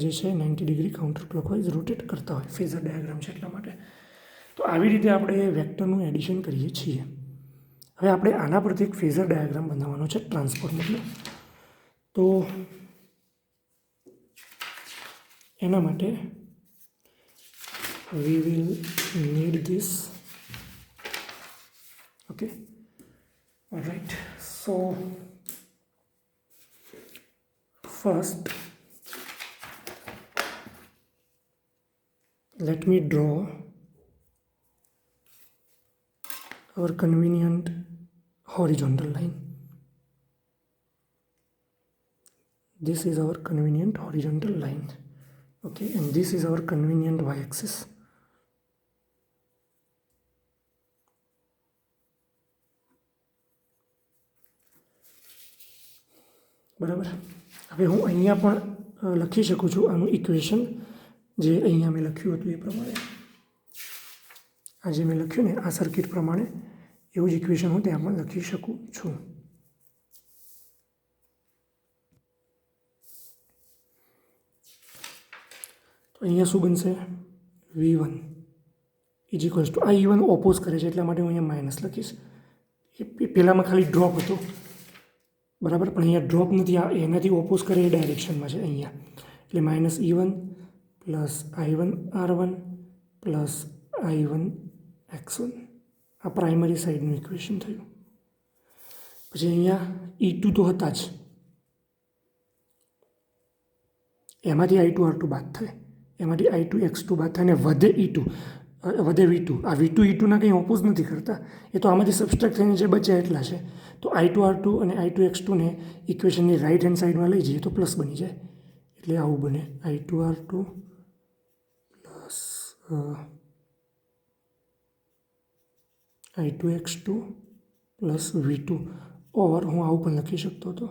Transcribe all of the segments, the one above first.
જે છે 90 degree counter clockwise rotate કરતા હોય, ફેઝર ડાયાગ્રામ છે એટલા માટે. તો આવી રીતે આપણે વેક્ટરનું એડિશન કરીએ છીએ. હવે આપણે આના પરથી એક ફેઝર ડાયાગ્રામ બનાવવાનો છે ટ્રાન્સફોર્મરનો. તો એના માટે we will need this. Okay, all right. So first let me draw our convenient horizontal line. This is our convenient horizontal line. Okay, and this is our convenient y-axis. બરાબર. હવે હું અહીંયા પણ લખી શકું છું આનું ઇક્વેશન, જે અહીંયા મેં લખ્યું હતું એ પ્રમાણે. આ જે મેં લખ્યું ને આ સર્કિટ પ્રમાણે એવું જ ઇક્વેશન હું ત્યાં પણ લખી શકું છું. તો અહીંયા શું બનશે? V1 ઇઝ ઇક્વલ્સ ટુ, આ E1 ઓપોઝ કરે છે એટલા માટે હું અહીંયા માઇનસ લખીશ. એ પહેલાંમાં ખાલી ડ્રોપ હતો, બરાબર, પણ અહીંયા ડ્રોપ નથી, આ એનાથી ઓપોઝ કરે એ ડાયરેક્શનમાં છે અહીંયા. એટલે minus E1 plus I1 R1 plus I1 X1. આ પ્રાઇમરી સાઈડનું ઇક્વેશન થયું. પછી અહીંયા E2 તો હતા જ, એમાંથી I2 R2 બાદ થાય, એમાંથી I2 X2 બાદ થાય, અને વધે E2, વધે V2. આ V2 E2ના કંઈ ઓપોઝ નથી કરતા, એ તો આમાંથી સબસ્ટ્રેક્ટ થઈને જે બચ્યા એટલા છે. તો I2 R2 અને I2 X2ને ઇક્વેશનની રાઇટ હેન્ડ સાઈડમાં લઈ જઈએ તો પ્લસ બની જાય. એટલે આવું બને I2 R2 plus I2 X2 plus V2. ઓર હું આવું પણ લખી શકતો હતો,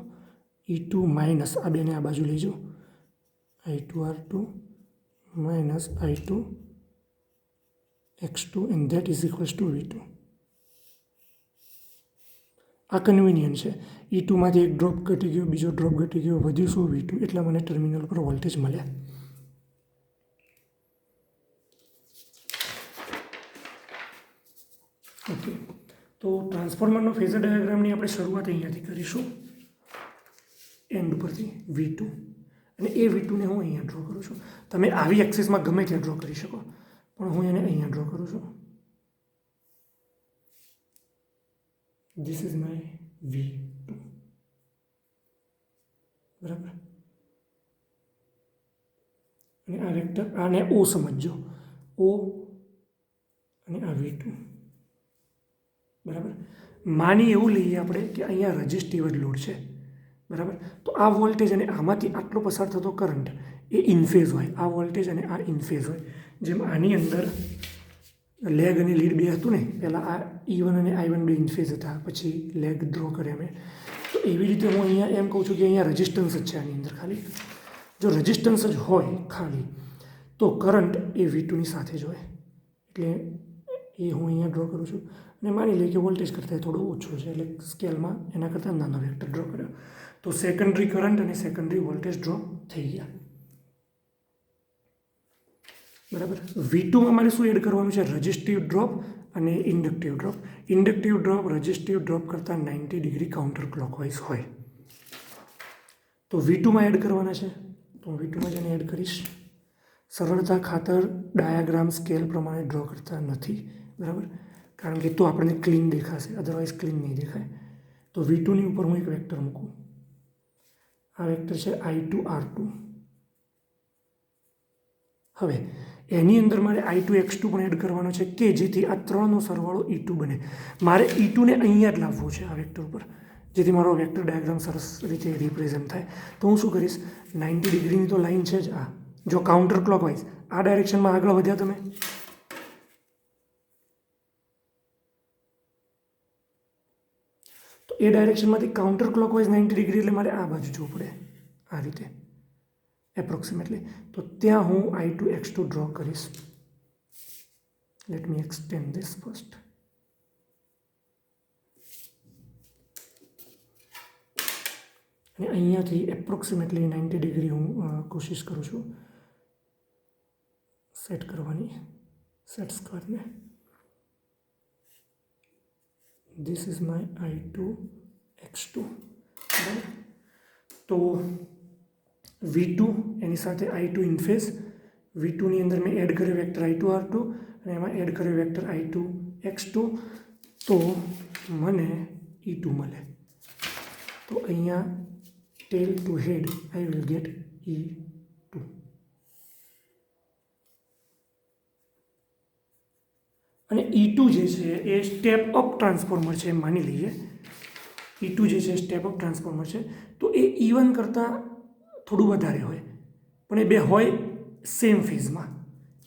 E2 માઇનસ આ બેને આ બાજુ લઈ જાઉં, I2 R2 minus I2 X2 and that is equals to V2. આ કન્વિનિયન્ટ છે. E2 માંથી એક ડ્રોપ ઘટી ગયો, બીજો ડ્રોપ ઘટી ગયો, વધ્યું શું? V2. એટલા મને ટર્મિનલ પર વોલ્ટેજ મળ્યા. ઓકે, તો ટ્રાન્સફોર્મરનો ફેઝર ડાયાગ્રામની આપણે શરૂઆત અહીંયાથી કરીશું, એન્ડ પરથી V2. અને એ V2ને હું અહીંયા ડ્રો કરું છું. તમે આવી એક્સિસમાં ગમે ત્યાં ડ્રો કરી શકો, પણ હું એને અહીંયા ડ્રો કરું છું. This is my V2. બરાબર. અને આ વેક્ટર, આને O સમજજો, O અને આ V2. બરાબર. માની એવું લઈએ આપણે કે અહીંયા રજિસ્ટિવ જ લોડ છે, બરાબર. તો આ વોલ્ટેજ અને આમાંથી આટલો પસાર થતો કરંટ એ ઇનફેઝ હોય, આ વોલ્ટેજ અને આ ઇનફેઝ હોય. જેમ આની અંદર લેગ અને લીડ બે હતું ને, પહેલાં આ E1 અને I1 બે ઇનફેઝ હતા, પછી લેગ ડ્રો કર્યા મેં. તો એવી રીતે હું અહીંયા એમ કહું છું કે અહીંયા રજિસ્ટન્સ જ છે આની અંદર ખાલી. જો રજિસ્ટન્સ જ હોય ખાલી તો કરંટ એ V2ની સાથે જ હોય. એટલે એ હું અહીંયા ડ્રો કરું છું. અને માની લઈએ કે વોલ્ટેજ કરતાં થોડું ઓછું છે, એટલે સ્કેલમાં એના કરતાં નાનો વેક્ટર ડ્રો કર્યો. તો સેકન્ડરી કરંટ અને સેકન્ડરી વોલ્ટેજ ડ્રો થઈ ગયા. બરાબર. V2માં મારે શું એડ કરવાનું છે? રજિસ્ટિવ ડ્રોપ અને inductive drop. Inductive drop resistive drop કરતાં 90 ડિગ્રી કાઉન્ટર ક્લોકવાઇઝ હોય. તો V2માં એડ કરવાના છે, તો હું V2માં જઈને એડ કરીશ. સરળતા ખાતર ડાયાગ્રામ સ્કેલ પ્રમાણે ડ્રો કરતા નથી, બરાબર, કારણ કે તો આપણને ક્લીન દેખાશે, અધરવાઇઝ ક્લીન નહીં દેખાય. તો V2ની ઉપર હું એક વેક્ટર મૂકું. આ વેક્ટર છે I2 R2. હવે એની અંદર મારે I2 X2 પણ એડ કરવાનો છે કે જેથી આ ત્રણનો સરવાળો E2 બને. મારે E2ને અહીંયા જ લાવવું છે આ વેક્ટર ઉપર, જેથી મારો વેક્ટર ડાયાગ્રામ સરસ રીતે રિપ્રેઝન્ટ થાય. તો હું શું કરીશ, 90 ડિગ્રીની તો લાઈન છે જ આ. જો કાઉન્ટર ક્લોકવાઇઝ આ ડાયરેક્શનમાં આગળ વધ્યા તમે, તો એ ડાયરેક્શનમાંથી કાઉન્ટર ક્લોકવાઇઝ 90 ડિગ્રી એટલે મારે આ બાજુ જવું પડે, આ રીતે એપ્રોક્સિમેટલી. તો ત્યાં હું I2 X2 ડ્રો કરીશ. Let me extend this first. અને અહીંયાથી એપ્રોક્સિમેટલી 90 ડિગ્રી હું કોશિશ કરું છું સેટ કરવાની, સેટ સ્ક્વેરને. This is my I2 X2. બરાબર. તો V2 એની સાથે I2 ઇન ફેઝ, V2 ની અંદર મેં એડ કર્યો વેક્ટર I2 R2 અને એમાં એડ કર્યો વેક્ટર I2 X2, તો મને E2 મળે. તો અહીંયા tail to head I will get E2. અને E2 જે છે એ સ્ટેપ અપ ટ્રાન્સફોર્મર છે એમ માની લઈએ. E2 જે છે સ્ટેપ અપ ટ્રાન્સફોર્મર છે, તો એ E1 કરતાં થોડું વધારે હોય, પણ એ બે હોય સેમ ફેઝમાં.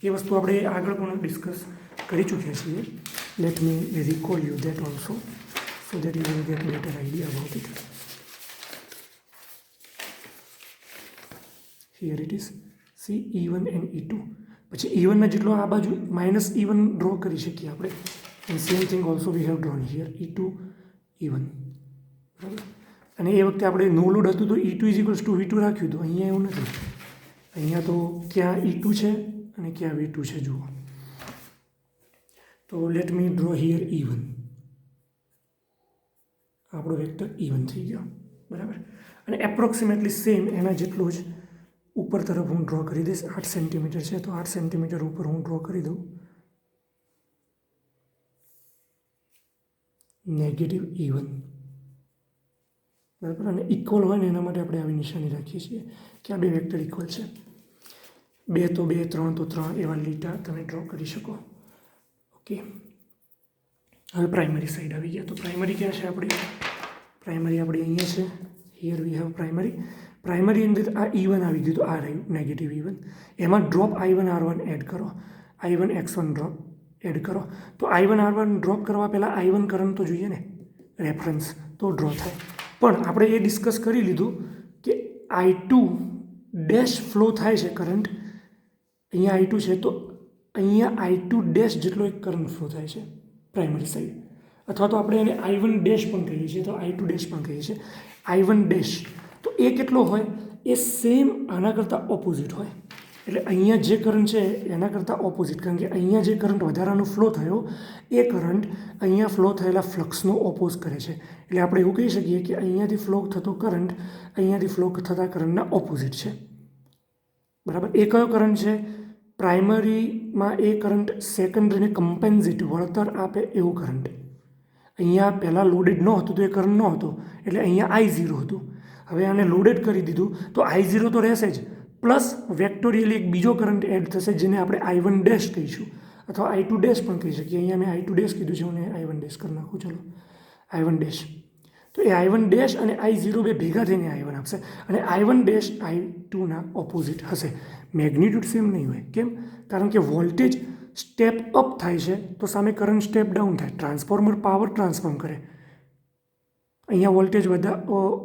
એ વસ્તુ આપણે આગળ પણ ડિસ્કસ કરી ચૂક્યા છીએ. Let me recall you that also so that you will get better idea about it. Here it is see E1 and E2. પછી E1ના જેટલો આ બાજુ માઇનસ E1 ડ્રો કરી શકીએ આપણે. And same thing also we have drawn here E2 E1. બરાબર. અને એ વખતે આપણે નો લોડ હતું તો E2 = V2 રાખ્યું હતું. અહીંયા એવું નથી. અહીંયા તો ક્યાં E2 છે અને ક્યાં V2 છે જુઓ. તો let me draw here E1. આપણો વેક્ટર E1 થઈ ગયો. બરાબર. અને એપ્રોક્સિમેટલી સેમ એના જેટલું જ ઉપર તરફ હું ડ્રો કરી દઈશ. 8 સેન્ટીમીટર છે તો 8 સેન્ટીમીટર ઉપર હું ડ્રો કરી દઉં. Negative E1. બરાબર. અને ઇક્વલ હોય ને એના માટે આપણે આવી નિશાની રાખીએ છીએ કે આ બે વેક્ટર ઇક્વલ છે. 2 તો 2, 3 તો 3 એવા લીટા તમે ડ્રો કરી શકો. ઓકે. હવે પ્રાઇમરી સાઈડ આવી ગયા. તો પ્રાઇમરી ક્યાં છે આપણી? પ્રાઇમરી આપણી અહીંયા છે. Here we have primary. Primary અંદર આ E1 આવી ગયું. તો આ રહ્યું નેગેટિવ E1. એમાં ડ્રોપ I1 R1 એડ કરો, I1 X1 ડ્રોપ એડ કરો. તો I1 R1 ડ્રોપ કરવા પહેલાં I1 કરંટ તો જોઈએ ને, રેફરન્સ, તો ડ્રો થાય. પણ આપણે એ ડિસ્કસ કરી લીધું કે I2 ડેશ ફ્લો થાય છે કરંટ. અહીંયા I2 છે તો અહીંયા I2 ડેશ જેટલો એક કરંટ ફ્લો થાય છે પ્રાઇમરી સાઈડ. અથવા તો આપણે એને I1 ડેશ પણ કહીએ છીએ, તો I2 ડેશ પણ કહીએ છીએ. I1 ડેશ તો એ કેટલો હોય? એ સેમ આના કરતાં ઓપોઝિટ હોય. એટલે અહીંયા જે કરંટ છે એના કરતાં ઓપોઝિટ. કારણ કે અહીંયા જે કરંટ વધારાનો ફ્લો થયો એ કરંટ અહીંયા ફ્લો થયેલા ફ્લક્સનો ઓપોઝ કરે છે. એટલે આપણે એવું કહી શકીએ કે અહીંયાથી ફ્લો થતો કરંટ અહીંયાથી ફ્લો થતા કરંટના ઓપોઝિટ છે. બરાબર. એ કયો કરંટ છે? પ્રાઇમરીમાં એ કરંટ સેકન્ડરીને કમ્પેન્સેટિવ વળતર આપે એવો કરંટ. અહીંયા પહેલાં લોડેડ ન હતું તો એ કરંટ ન હતો, એટલે અહીંયા I0 હતું. હવે આને લોડેડ કરી દીધું તો I0 તો રહેશે જ, પ્લસ વેક્ટોરિયલી એક બીજો કરંટ એડ થશે જેને આપણે I1 ડેશ કહીશું, અથવા I2 ડેશ પણ કહી શકીએ. અહીંયા મેં I2 ડેશ કીધું છે, હું I1 ડેશ કરી નાખું. ચલો I1 ડેશ. તો એ I1 ડેશ અને I0 બે ભેગા થઈને I1 આપશે. અને I1 ડેશ I2ના ઓપોઝિટ હશે. મેગ્નિટ્યુડ સેમ નહીં હોય. કેમ? કારણ કે વોલ્ટેજ સ્ટેપ અપ થાય છે તો સામે કરંટ સ્ટેપ ડાઉન થાય. ટ્રાન્સફોર્મર પાવર ટ્રાન્સફોર્મ કરે. અહીંયા વોલ્ટેજ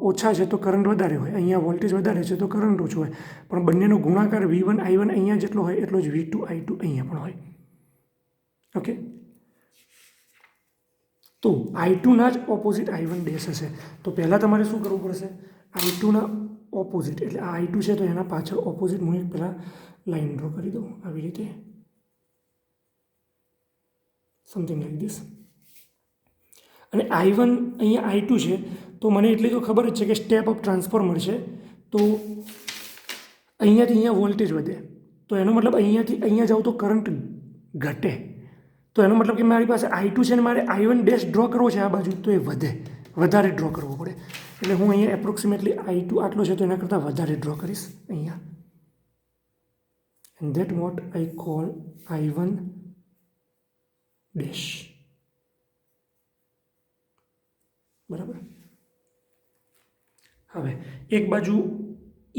ઓછા છે તો કરંટ વધારે હોય, અહીંયા વોલ્ટેજ વધારે છે તો કરંટ ઓછો હોય. પણ બંનેનો ગુણાકાર V1 I1 અહીંયા જેટલો હોય એટલો જ V2 I2 અહીંયા પણ હોય. ઓકે. તો I2ના જ ઓપોઝિટ I1 ડેશ હશે. તો પહેલાં તમારે શું કરવું પડશે? I2ના ઓપોઝિટ, એટલે આ I2 છે તો એના પાછળ ઓપોઝિટ હું એક પહેલાં લાઇન ડ્રો કરી દઉં આવી રીતે, સમથિંગ લાઈક ધીસ. અને I1 અહીંયા I2 છે તો મને એટલી તો ખબર જ છે કે સ્ટેપ અપ ટ્રાન્સફોર્મર છે, તો અહીંયાથી અહીંયા વોલ્ટેજ વધે. તો એનો મતલબ અહીંયાથી અહીંયા જાઉં તો કરંટ ઘટે. તો એનો મતલબ કે મારી પાસે I2 છે ને મારે I1 ડેશ ડ્રો કરવો છે આ બાજુ, તો એ વધારે ડ્રો કરવો પડે. એટલે હું અહીંયા એપ્રોક્સિમેટલી I2 આટલો છે તો એના કરતાં વધારે ડ્રો કરીશ અહીંયા. And that what I call I1 dash. બરાબર. હવે એક બાજુ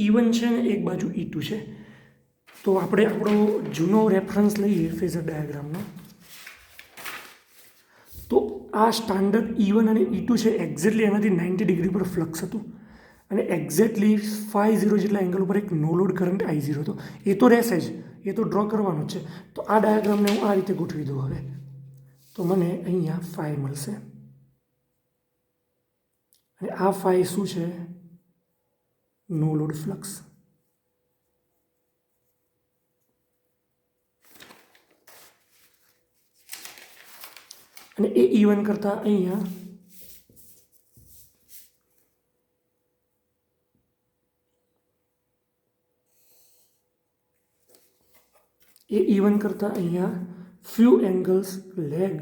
E1 છે ને એક બાજુ E2 છે. તો આપણે આપણો જૂનો રેફરન્સ લઈએ ફેઝર ડાયાગ્રામનો. તો આ સ્ટાન્ડર્ડ E1 અને E2 છે, એક્ઝેક્ટલી એનાથી 90 ડિગ્રી પર ફ્લક્સ હતું અને એક્ઝેક્ટલી 50 જેટલા એંગલ ઉપર એક નો લોડ કરંટ I0 હતો. એ તો રહેશે જ, એ તો ડ્રો કરવાનો જ છે. તો આ ડાયાગ્રામને હું આ રીતે ગોઠવી દઉં હવે, તો મને અહીંયા 5 મળશે. અને આ 5 શું છે? No load flux. અને એ E1 કરતાં અહીંયા few angles lag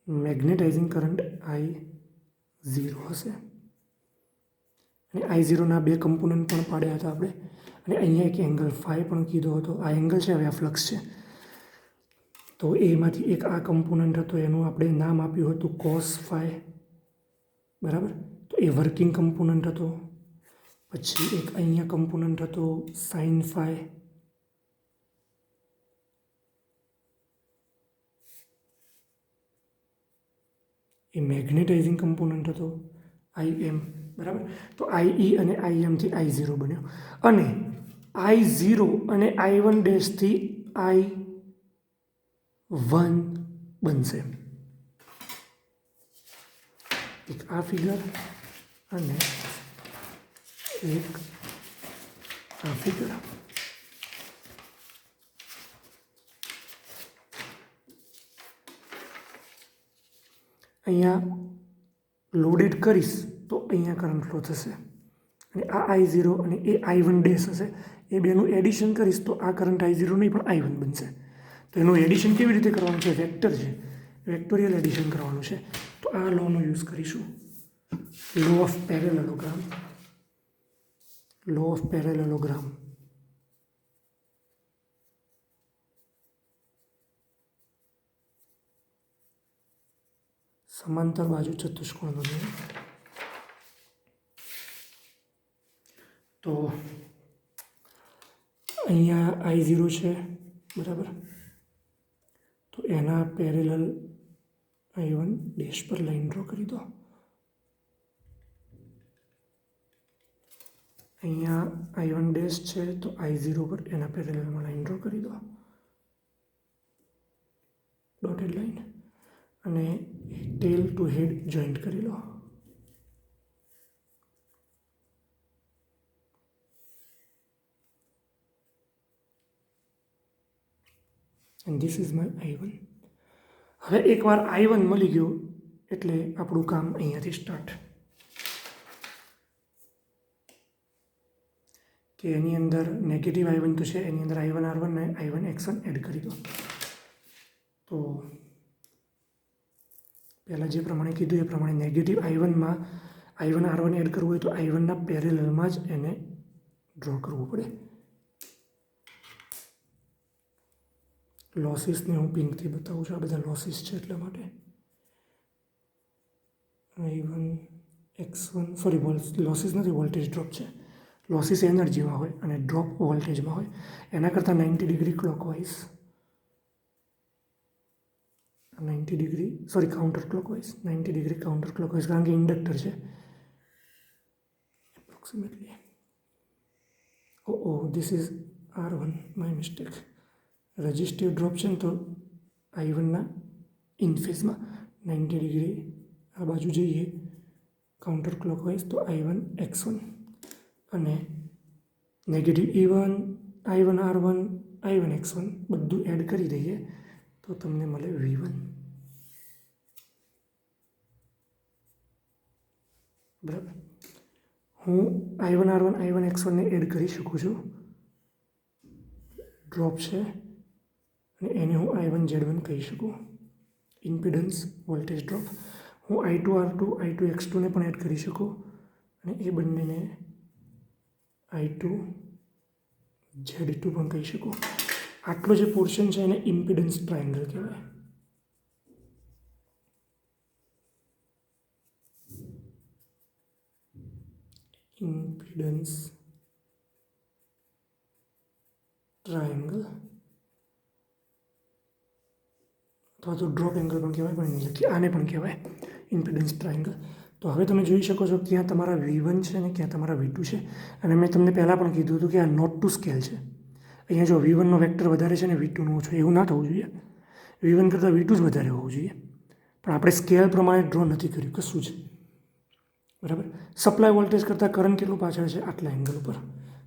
magnetizing current I0 હશે. અને I0ના 2 કમ્પોનન્ટ પણ પાડ્યા હતા આપણે. અને અહીંયા એક એંગલ ફાઈ પણ કીધો હતો. આ એંગલ છે, હવે આ ફ્લક્સ છે. તો એમાંથી એક આ કમ્પોનન્ટ હતો, એનું આપણે નામ આપ્યું હતું કોસ ફાઈ, બરાબર. તો એ વર્કિંગ કમ્પોનન્ટ હતો. પછી એક અહીંયા કમ્પોનન્ટ હતો સાઇન ફાઈ. એ મેગ્નેટાઇઝિંગ કમ્પોનન્ટ હતો IM, બરાબર. તો IE અને IMથી I0 બન્યો. અને I0 અને I1 ડેશથી I1 બનશે. એક આ ફિગર અને એક આ ફિગર. અહીંયા લોડેડ કરીશ તો અહીંયા કરંટ ફ્લો થશે. અને આ I0 અને એ I1 ડેશ હશે. એ બેનું એડિશન કરીશ તો આ કરંટ I0 નહીં પણ I1 બનશે. તો એનું એડિશન કેવી રીતે કરવાનું છે? વેક્ટર છે, વેક્ટોરિયલ એડિશન કરવાનું છે. તો આ લોનો યુઝ કરીશું, લો ઓફ પેરેલેલોગ્રામ. સમાંતર બાજુ ચતુષ્કોણનો નિયમ. તો અહીંયા I0 છે, બરાબર. તો એના પેરેલલ I1 ડેશ પર લાઈન ડ્રો કરી દો. અહીંયા I1 ડેશ છે, તો I0 પર એના પેરેલલમાં લાઈન ડ્રો કરી દો, ડોટેડ લાઈન. અને ટેલ ટુ હેડ જોઈન્ટ કરી લો. And this is my I1. હવે એકવાર I1 મળી ગયું એટલે આપણું કામ અહીંયાથી સ્ટાર્ટ. કે એની અંદર નેગેટિવ I1 તો છે, એની અંદર I1 R1 ને I1 X1 એડ કરી દો. તો પહેલાં જે પ્રમાણે કીધું એ પ્રમાણે નેગેટિવ I1માં I1 R1 એડ કરવું હોય તો I1ના પેરેલલમાં જ એને ડ્રો કરવું પડે. લોસીસને હું પિંકથી બતાવું છું, આ બધા લોસીસ છે એટલા માટે. I1 X1 સોરી લોસીસ નથી, વોલ્ટેજ ડ્રોપ છે. લોસીસ એનર્જીમાં હોય અને ડ્રોપ વોલ્ટેજમાં હોય. એના કરતાં 90 degree clockwise, 90 degree sorry counter clockwise, 90 degree counter clockwise, કારણ કે ઇન્ડક્ટર છે approximately. This is R1, my mistake. Resistive drop છે ને, તો I1ના ઇન ફેઝમાં 90 ડિગ્રી આ બાજુ જઈએ કાઉન્ટર ક્લોકવાઇઝ, તો I1 X1 અને negative E1 I1 R1 I1 X1 બધું એડ કરી દઈએ તો તમને મળે V1, બરાબર. હું I1 R1 I1 X1 ને એડ કરી શકું છું. ડ્રોપ છે અને એને હું I1 Z1 કહી શકું. Impedance voltage drop. હું I2 R2 I2 X2 ને પણ એડ કરી શકું અને એ બંનેને I2 Z2 પણ કહી શકું. આટલો જે પોર્શન છે એને ઇમ્પિડન્સ ટ્રાયંગલ કહેવાય. ઇમ્પિડન્સ ટ્રાયંગલ અથવા તો ડ્રોપ એંગલ પણ કહેવાય, પણ નહીં આને પણ કહેવાય ઇમ્પિડન્સ ટ્રાયંગલ. તો હવે તમે જોઈ શકો છો ક્યાં તમારા V1 છે અને ક્યાં તમારા V2 છે. અને મેં તમને પહેલાં પણ કીધું હતું કે આ નોટ ટુ સ્કેલ છે. અહીંયા જો V1નો વેક્ટર વધારે છે ને V2નો ઓછો, એવું ના થવું જોઈએ. V1 કરતાં V2 જ વધારે હોવું જોઈએ. પણ આપણે સ્કેલ પ્રમાણે ડ્રો નથી કર્યું કશું જ. બરાબર. સપ્લાય વોલ્ટેજ કરતાં કરંટ કેટલું પાછળ છે? આટલા એંગલ ઉપર.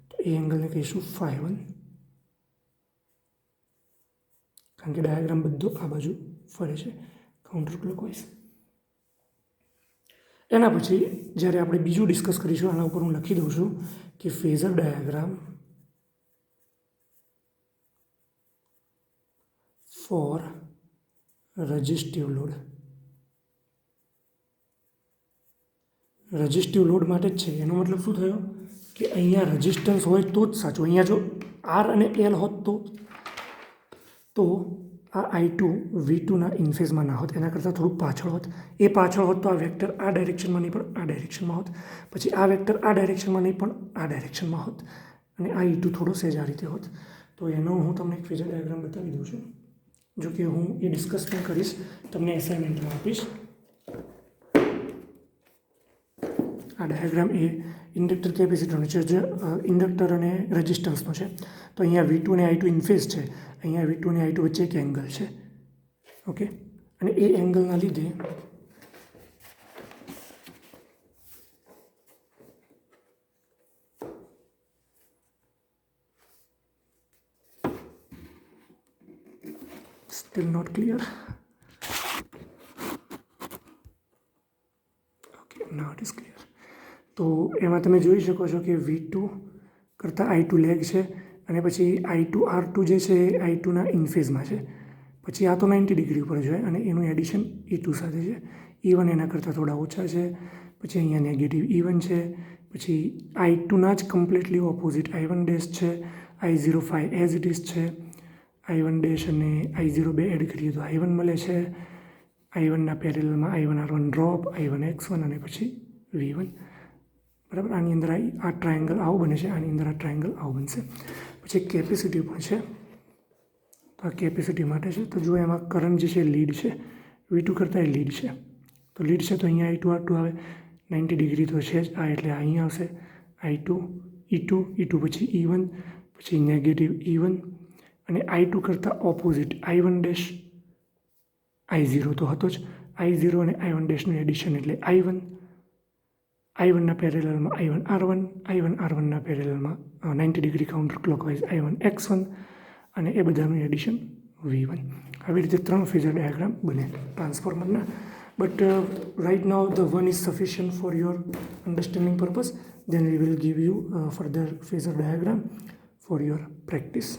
તો એ એંગલને કહીશું φ1, કારણ કે ડાયાગ્રામ બધો આ બાજુ ફરે છે કાઉન્ટર ક્લોકવાઇઝ. એના પછી જ્યારે આપણે બીજું ડિસ્કસ કરીશું, આના ઉપર હું લખી દઉં છું કે phasor diagram for resistive load. Resistive load માટે જ છે. એનો મતલબ શું થયો કે અહીંયા રજિસ્ટન્સ હોય તો જ સાચું. અહીંયા જો આર અને એલ હોત તો આ I2 V2ના ઇનફેઝમાં ના હોત, એના કરતાં થોડુંક પાછળ હોત. એ પાછળ હોત તો આ વેક્ટર આ ડાયરેક્શનમાં નહીં પણ આ ડાયરેક્શનમાં હોત. પછી આ વેક્ટર આ ડાયરેક્શનમાં નહીં પણ આ ડાયરેક્શનમાં હોત. અને આ E2 થોડો સહેજ આ રીતે હોત. તો એનો હું તમને એક ફેઝર ડાયાગ્રામ બતાવી દઉં છું. જો કે હું એ ડિસ્કસ પણ કરીશ, તમને એસાઇનમેન્ટમાં આપીશ. આ ડાયાગ્રામ એ ઇન્ડક્ટર કેપેસિટરનો છે, જે ઇન્ડક્ટર અને રેઝિસ્ટન્સનો છે. તો અહીંયા V2 અને I2 ઇનફેઝ છે. અહીંયા V2 અને I2 વચ્ચે એક એંગલ છે. ઓકે, અને એ એંગલના લીધે still not clear. Okay, now it is clear. તો એમાં તમે જોઈ શકો છો કે V2 કરતાં I2 લેગ છે, અને પછી I2 R2 જે છે એ I2ના ઇનફેઝમાં છે. પછી આ તો 90 ડિગ્રી ઉપર જોઈએ, અને એનું એડિશન E2 સાથે છે. E1 એના કરતાં થોડા ઓછા છે. પછી અહીંયા નેગેટિવ E1 છે. પછી I2ના જ કમ્પ્લીટલી ઓપોઝિટ I1 ડેશ છે. I0 5 એઝ ઇટ ઇઝ છે. I1 ડેશ અને I0 બે એડ કરીએ તો I1 મળે છે. I1ના પેરેલલમાં I1 R1 drop, I1 X1 અને પછી V1. બરાબર. આની અંદર આ ટ્રાયંગલ આવું બને છે, આની અંદર આ ટ્રાયંગલ આવું બનશે. પછી કેપેસિટી પણ છે. તો આ કેપેસિટી માટે છે. તો જો એમાં કરંટ જે છે લીડ છે, V2 કરતાં એ લીડ છે. તો લીડ છે તો અહીંયા I2 R2 આવે. 90 ડિગ્રી તો છે જ આ, એટલે અહીંયા આવશે I2 E2 પછી E1, પછી નેગેટિવ E1, અને I2 કરતાં ઓપોઝિટ I1 ડેશ I0 તો હતો જ. I0 અને I1 ડેશનું એડિશન એટલે I1ના પેરેલલમાં I1 R1, I1 R1ના પેરેલલમાં 90 degree counter clockwise I1 X1, અને એ બધાનું એડિશન V1. આવી રીતે 3 ફેઝર ડાયાગ્રામ બને ટ્રાન્સફોર્મરના. But right now the one is sufficient for your understanding purpose. Then we will give you further phasor diagram for your practice.